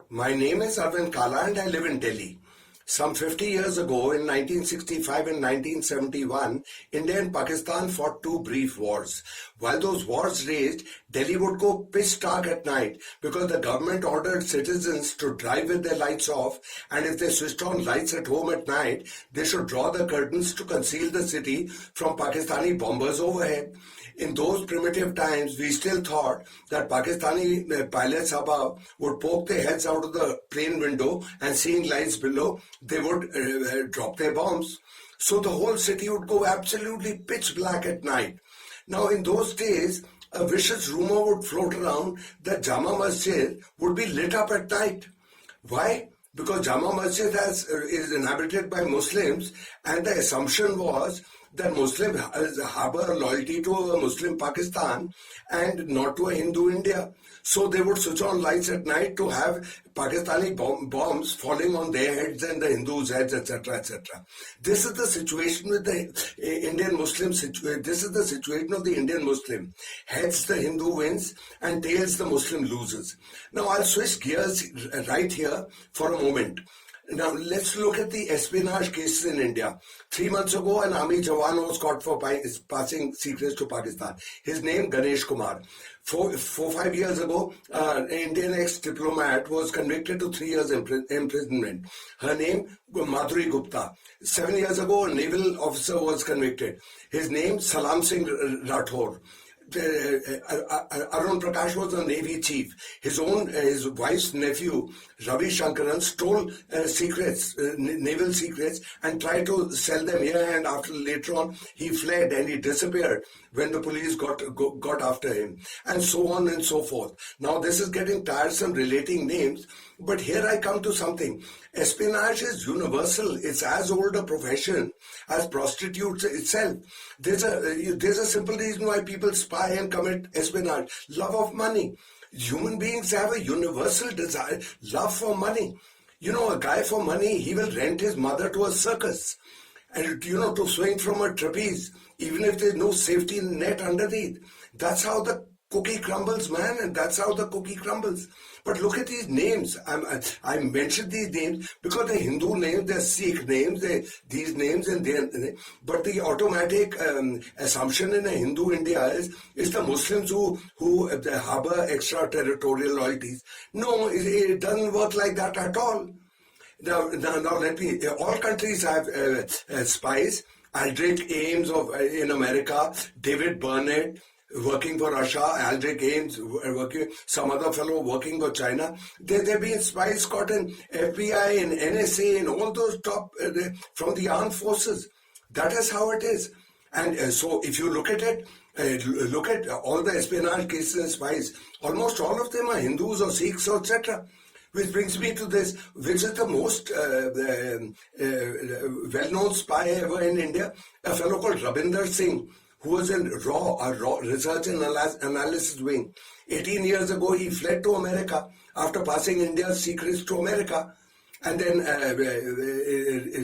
My name is Arvind Kala and I live in Delhi. Some 50 years ago, in 1965 and 1971, India and Pakistan fought two brief wars. While those wars raged, Delhi would go pitch dark at night because the government ordered citizens to drive with their lights off, and if they switched on lights at home at night, they should draw the curtains to conceal the city from Pakistani bombers overhead. In those primitive times, we still thought that Pakistani pilots above would poke their heads out of the plane window and seeing lights below, they would drop their bombs. So the whole city would go absolutely pitch black at night. Now, in those days, a vicious rumor would float around that Jama Masjid would be lit up at night. Why? Because Jama Masjid is inhabited by Muslims, and the assumption was that Muslims harbor loyalty to a Muslim Pakistan and not to a Hindu India. So they would switch on lights at night to have Pakistani bombs falling on their heads and the Hindus' heads, etc., etc. This is the situation with the Indian Muslim situation. This is the situation of the Indian Muslim. Heads the Hindu wins and tails the Muslim loses. Now I'll switch gears right here for a moment. Now, let's look at the espionage cases in India. 3 months ago, an army Jawan was caught for passing secrets to Pakistan. His name, Ganesh Kumar. 5 years ago, an Indian ex-diplomat was convicted to 3 years imprisonment. Her name, Madhuri Gupta. 7 years ago, a naval officer was convicted. His name, Salam Singh Rathore. Arun Prakash was a Navy chief. His wife's nephew, Ravi Shankaran, stole naval secrets, and tried to sell them here, and later on, he fled and he disappeared when the police got after him, and so on and so forth. Now, this is getting tiresome relating names, but here I come to something. Espionage is universal. It's as old a profession as prostitutes itself. There's a simple reason why people spy and commit espionage. Love of money. Human beings have a universal desire, love for money. You know, a guy for money, he will rent his mother to a circus and, to swing from a trapeze, even if there's no safety net underneath. That's how the cookie crumbles, man, and that's how the cookie crumbles. But look at these names. I mentioned these names because they're Hindu names, they're Sikh names, these names, but the automatic assumption in a Hindu India is the Muslims who harbor extraterritorial loyalties. No, it doesn't work like that at all. Now all countries have spies. Aldrich Ames in America, David Burnett, working for Russia, Aldrich Ames working, some other fellow working for China. There have been spies caught in FBI and NSA and all those top from the armed forces. That is how it is. And so if you look at it, look at all the espionage cases and spies, almost all of them are Hindus or Sikhs or etc. Which brings me to this, which is the most well-known spy ever in India, a fellow called Rabinder Singh, who was in RAW Research and Analysis Wing. 18 years ago, he fled to America after passing India's secrets to America. And then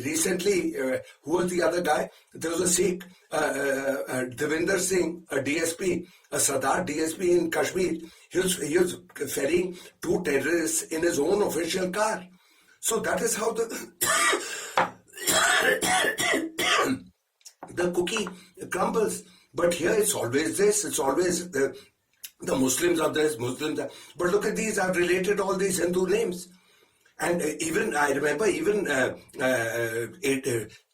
recently, who was the other guy? There was a Sikh, Devinder Singh, a DSP, a Sardar DSP in Kashmir. He was ferrying two terrorists in his own official car. So that is how the cookie crumbles. But here it's always this, it's always the Muslims are this, Muslims are. But look at these, I've related all these Hindu names. And I remember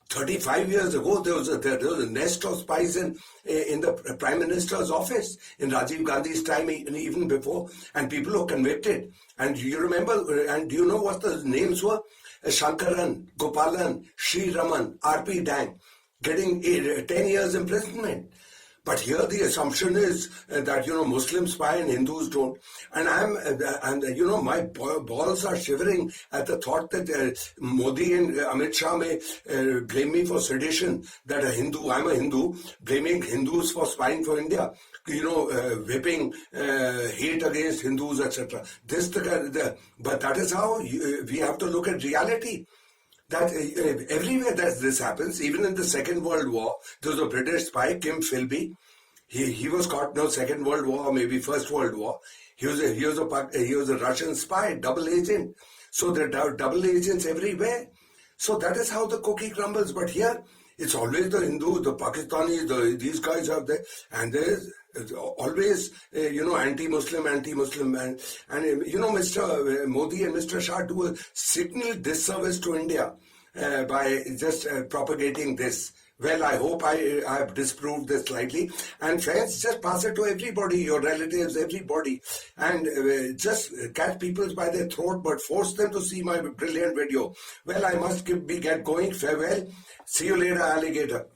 35 years ago, there was a nest of spies in the Prime Minister's office in Rajiv Gandhi's time, and even before, and people were convicted. And you remember, and do you know what the names were? Shankaran, Gopalan, Sri Raman, R.P. Dang, getting 10 years imprisonment. But here the assumption is that, Muslims spy and Hindus don't. And my balls are shivering at the thought that Modi and Amit Shah may blame me for sedition, that I'm a Hindu, blaming Hindus for spying for India, whipping hate against Hindus, etc. But that is how we have to look at reality. That everywhere that this happens, even in the Second World War, there was a British spy, Kim Philby. He was caught no Second World War, maybe First World War. He was a Russian spy, double agent. So there are double agents everywhere. So that is how the cookie crumbles. But here, it's always the Hindu, the Pakistanis, these guys are there, and there's always, anti-Muslim, and Mr. Modi and Mr. Shah do a signal disservice to India by just propagating this. Well, I hope I have disproved this slightly. And friends, just pass it to everybody, your relatives, everybody. And just catch people by their throat, but force them to see my brilliant video. Well, I must get going. Farewell. See you later, alligator.